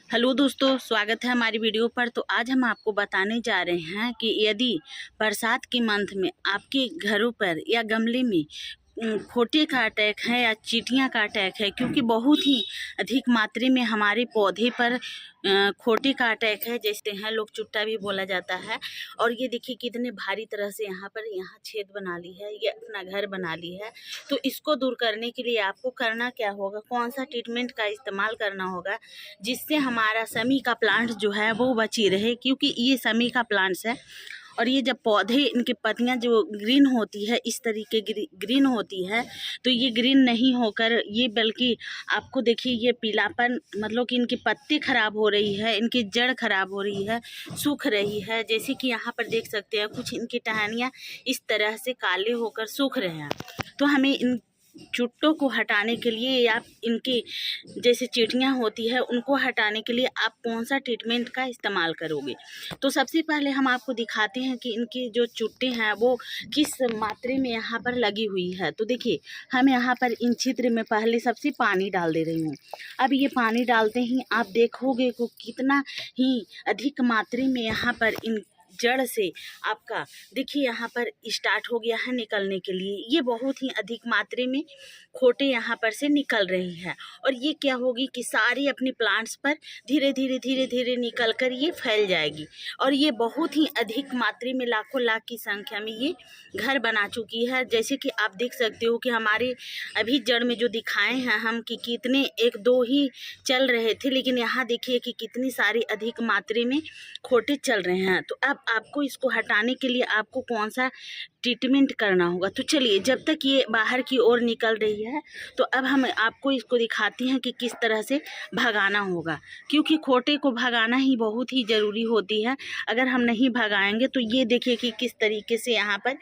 Hello दोस्तों, स्वागत है हमारी वीडियो पर। तो आज हम आपको बताने जा रहे हैं कि यदि बरसात के मंथ में आपके घरों पर या गमले में खोटे का अटैक है या चींटियां का अटैक है, क्योंकि बहुत ही अधिक मात्रा में हमारे पौधे पर खोटे का अटैक है, जैसे हैं लोग चुट्टा भी बोला जाता है। और ये देखिए कितने भारी तरह से यहाँ छेद बना ली है, ये अपना घर बना ली है। तो इसको दूर करने के लिए आपको करना क्या होगा, कौन सा ट्रीटमेंट का इस्तेमाल करना होगा जिससे हमारा समी का प्लांट जो है वो बची रहे, क्योंकि ये समी का प्लांट्स है। और ये जब पौधे इनकी पत्तियां जो ग्रीन होती है, इस तरीके ग्रीन होती है, तो ये ग्रीन नहीं होकर ये बल्कि आपको देखिए ये पीलापन, मतलब कि इनकी पत्ती खराब हो रही है, इनकी जड़ खराब हो रही है, सूख रही है। जैसे कि यहाँ पर देख सकते हैं कुछ इनकी टहनियाँ इस तरह से काले होकर सूख रहे हैं। तो हमें इन चुट्टों को हटाने के लिए या इनकी जैसे चींटियां होती है उनको हटाने के लिए आप कौन सा ट्रीटमेंट का इस्तेमाल करोगे। तो सबसे पहले हम आपको दिखाते हैं कि इनकी जो चुट्टे हैं वो किस मात्रा में यहाँ पर लगी हुई है। तो देखिए हम यहाँ पर इन चित्र में पहले सबसे पानी डाल दे रही हूँ। अब ये पानी डालते ही आप देखोगे को कितना ही अधिक मात्रा में यहाँ पर इन जड़ से आपका देखिए यहाँ पर स्टार्ट हो गया है निकलने के लिए। ये बहुत ही अधिक मात्रा में खोटे यहाँ पर से निकल रही है, और ये क्या होगी कि सारी अपनी प्लांट्स पर धीरे धीरे निकल कर ये फैल जाएगी। और ये बहुत ही अधिक मात्रा में लाखों लाख की संख्या में ये घर बना चुकी है। जैसे कि आप देख सकते हो कि हमारे अभी जड़ में जो दिखाए हैं हम कि कितने एक दो ही चल रहे थे, लेकिन यहाँ देखिए कि कितनी सारी अधिक मात्रा में खोटे चल रहे हैं। तो अब आपको इसको हटाने के लिए आपको कौन सा ट्रीटमेंट करना होगा। तो चलिए, जब तक ये बाहर की ओर निकल रही है तो अब हम आपको इसको दिखाते हैं कि किस तरह से भगाना होगा, क्योंकि खोटे को भगाना ही बहुत ही ज़रूरी होती है। अगर हम नहीं भगाएंगे तो ये देखिए कि किस तरीके से यहाँ पर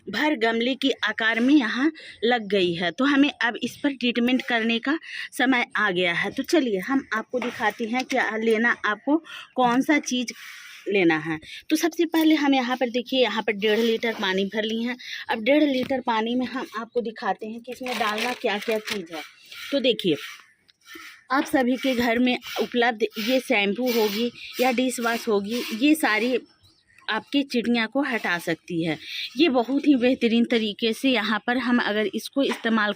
भर गमले के आकार में यहाँ लग गई है। तो हमें अब इस पर ट्रीटमेंट करने का समय आ गया है। तो चलिए हम आपको दिखाते हैं क्या लेना, आपको कौन सा चीज़ लेना है। तो सबसे पहले हम यहाँ पर देखिए यहाँ पर 1.5 लीटर पानी भर ली हैं। अब 1.5 लीटर पानी में हम आपको दिखाते हैं कि इसमें डालना क्या क्या चीज़ है। तो देखिए आप सभी के घर में उपलब्ध ये शैम्पू होगी या डिश वॉश होगी, ये सारी आपकी चिड़िया को हटा सकती है। ये बहुत ही बेहतरीन तरीके से यहाँ पर हम अगर इसको इस्तेमाल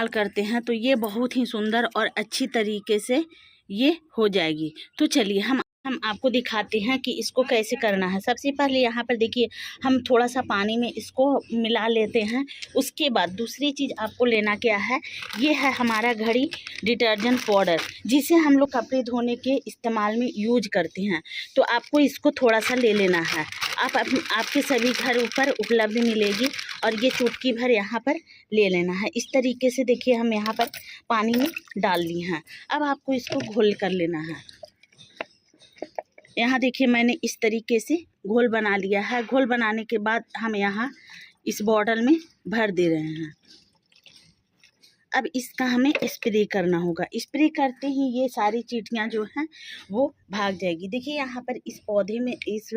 करते हैं तो ये बहुत ही सुंदर और अच्छी तरीके से ये हो जाएगी। तो चलिए हम आपको दिखाते हैं कि इसको कैसे करना है। सबसे पहले यहाँ पर देखिए हम थोड़ा सा पानी में इसको मिला लेते हैं। उसके बाद दूसरी चीज़ आपको लेना क्या है, ये है हमारा घड़ी डिटर्जेंट पाउडर, जिसे हम लोग कपड़े धोने के इस्तेमाल में यूज करते हैं। तो आपको इसको थोड़ा सा ले लेना है। आपके सभी घर ऊपर उपलब्ध मिलेगी, और ये चुटकी भर यहाँ पर ले लेना है। इस तरीके से देखिए हम यहाँ पर पानी में डाल ली हैं। अब आपको इसको घोल कर लेना है। यहाँ देखिए मैंने इस तरीके से घोल बना लिया है। घोल बनाने के बाद हम यहाँ इस बॉटल में भर दे रहे हैं। अब इसका हमें स्प्रे करना होगा। स्प्रे करते ही ये सारी चींटियाँ जो हैं वो भाग जाएगी। देखिए यहाँ पर इस पौधे में इस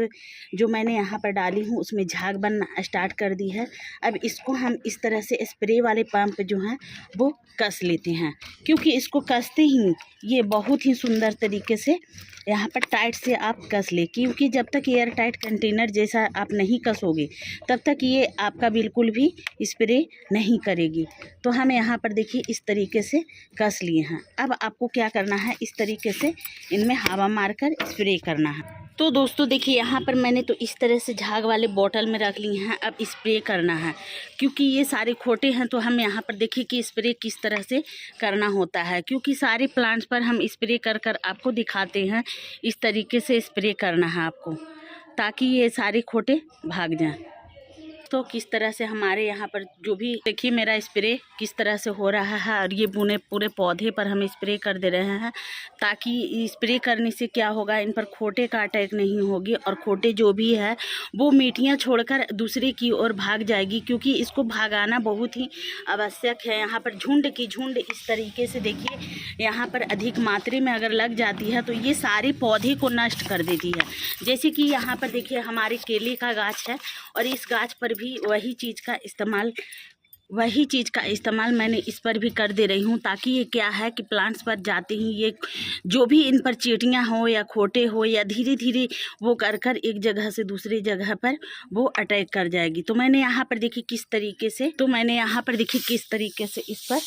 जो मैंने यहाँ पर डाली हूँ उसमें झाग बनना स्टार्ट कर दी है। अब इसको हम इस तरह से स्प्रे वाले पंप जो हैं वो कस लेते हैं, क्योंकि इसको कसते ही ये बहुत ही सुंदर तरीके से यहाँ पर टाइट से आप कस ले, क्योंकि जब तक एयर टाइट कंटेनर जैसा आप नहीं कसोगे तब तक ये आपका बिल्कुल भी स्प्रे नहीं करेगी। तो हम यहाँ पर देखिए इस तरीके से कस लिए हैं। अब आपको क्या करना है, इस तरीके से इनमें हवा मारकर स्प्रे करना है। तो दोस्तों देखिए यहाँ पर मैंने तो इस तरह से झाग वाले बोतल में रख ली हैं। अब स्प्रे करना है, क्योंकि ये सारे खोटे हैं। तो हम यहाँ पर देखिए कि स्प्रे किस तरह से करना होता है, क्योंकि सारे प्लांट्स पर हम स्प्रे कर आपको दिखाते हैं। इस तरीके से स्प्रे करना है आपको, ताकि ये सारे खोटे भाग जाएं। तो किस तरह से हमारे यहाँ पर जो भी देखिए मेरा स्प्रे किस तरह से हो रहा है, और ये पूरे पौधे पर हम स्प्रे कर दे रहे हैं, ताकि स्प्रे करने से क्या होगा, इन पर खोटे का अटैक नहीं होगी, और खोटे जो भी है वो मिट्टियाँ छोड़कर दूसरे की ओर भाग जाएगी, क्योंकि इसको भागाना बहुत ही आवश्यक है। यहाँ पर झुंड की झुंड इस तरीके से देखिए यहाँ पर अधिक मात्रा में अगर लग जाती है तो ये सारे पौधे को नष्ट कर देती है। जैसे कि यहाँ पर देखिए हमारे केले का गाछ है, और इस गाछ पर भी वही चीज़ का इस्तेमाल वही चीज़ का इस्तेमाल मैंने इस पर भी कर दे रही हूँ, ताकि ये क्या है कि प्लांट्स पर जाते ही ये जो भी इन पर चींटियाँ हो या खोटे हो या धीरे धीरे वो कर कर एक जगह से दूसरी जगह पर वो अटैक कर जाएगी। तो मैंने यहाँ पर देखिए किस तरीके से इस पर,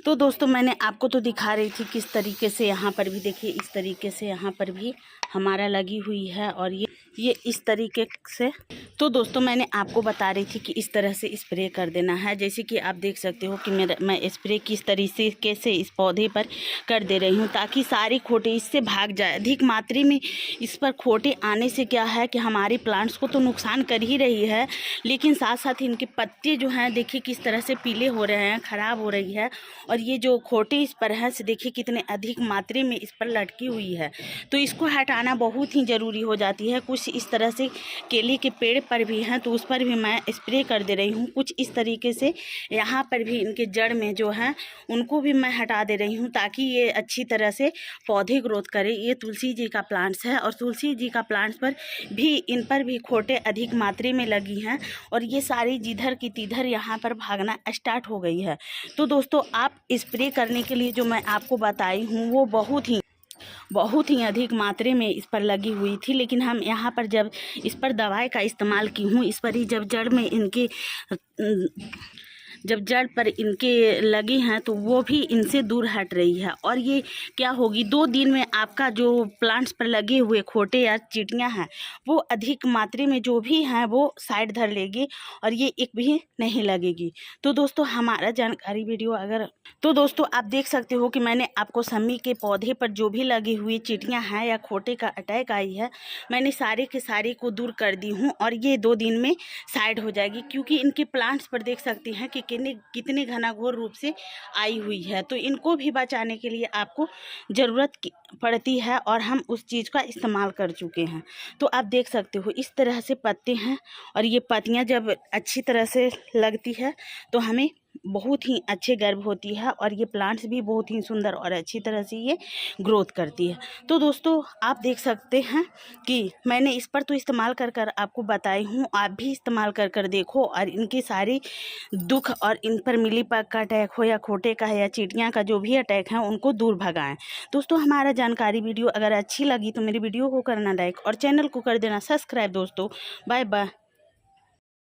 तो दोस्तों मैंने आपको तो दिखा रही थी किस तरीके से यहाँ पर भी देखिए, इस तरीके से यहाँ पर भी हमारा लगी हुई है और ये इस तरीके से। तो दोस्तों मैंने आपको बता रही थी कि इस तरह से स्प्रे कर देना है। जैसे कि आप देख सकते हो कि मैं स्प्रे किस तरीके से इस पौधे पर कर दे रही हूँ, ताकि सारी खोटे इससे भाग जाए। अधिक मात्रा में इस पर खोटे आने से क्या है कि हमारे प्लांट्स को तो नुकसान कर ही रही है, लेकिन साथ साथ इनके पत्ते जो हैं देखिए किस तरह से पीले हो रहे हैं, ख़राब हो रही है। और ये जो खोटे इस पर है देखिए कितने अधिक मात्रा में इस पर लटकी हुई है, तो इसको हटाना बहुत ही ज़रूरी हो जाती है। कुछ इस तरह से केले के पेड़ पर भी हैं, तो उस पर भी मैं स्प्रे कर दे रही हूँ। कुछ इस तरीके से यहाँ पर भी इनके जड़ में जो है उनको भी मैं हटा दे रही हूँ, ताकि ये अच्छी तरह से पौधे ग्रोथ करे। ये तुलसी जी का प्लांट्स है और तुलसी जी का प्लांट्स पर भी इन पर भी खोटे अधिक मात्रा में लगी हैं और ये सारी जिधर की तिधर यहाँ पर भागना स्टार्ट हो गई है। तो दोस्तों आप स्प्रे करने के लिए जो मैं आपको बताई हूँ वो बहुत ही अधिक मात्रा में इस पर लगी हुई थी, लेकिन हम यहाँ पर जब इस पर दवाई का इस्तेमाल की हूँ, इस पर ही जब जड़ पर इनके लगी हैं तो वो भी इनसे दूर हट रही है। और ये क्या होगी, 2 दिन में आपका जो प्लांट्स पर लगे हुए खोटे या चींटियां हैं वो अधिक मात्रा में जो भी हैं वो साइड धर लेगी और ये एक भी नहीं लगेगी। तो दोस्तों हमारा जानकारी वीडियो तो दोस्तों आप देख सकते हो कि मैंने आपको शमी के पौधे पर जो भी लगी हुई चींटियां हैं या खोटे का अटैक आई है, मैंने सारे के सारे को दूर कर दी हूँ और ये 2 दिन में साइड हो जाएगी। क्योंकि इनके प्लांट्स पर देख सकते हैं कि कितने घनाघोर रूप से आई हुई है, तो इनको भी बचाने के लिए आपको ज़रूरत पड़ती है और हम उस चीज़ का इस्तेमाल कर चुके हैं। तो आप देख सकते हो इस तरह से पत्ते हैं और ये पत्तियां जब अच्छी तरह से लगती है तो हमें बहुत ही अच्छे गर्व होती है और ये प्लांट्स भी बहुत ही सुंदर और अच्छी तरह से ये ग्रोथ करती है। तो दोस्तों आप देख सकते हैं कि मैंने इस पर तो इस्तेमाल कर आपको बताई हूँ, आप भी इस्तेमाल कर देखो और इनके सारे दुख और इन पर मिलीबग का अटैक हो या खोटे का है या चींटियाँ का जो भी अटैक है उनको दूर भगाएं। दोस्तों हमारा जानकारी वीडियो अगर अच्छी लगी तो मेरी वीडियो को करना लाइक और चैनल को कर देना सब्सक्राइब। दोस्तों बाय बाय।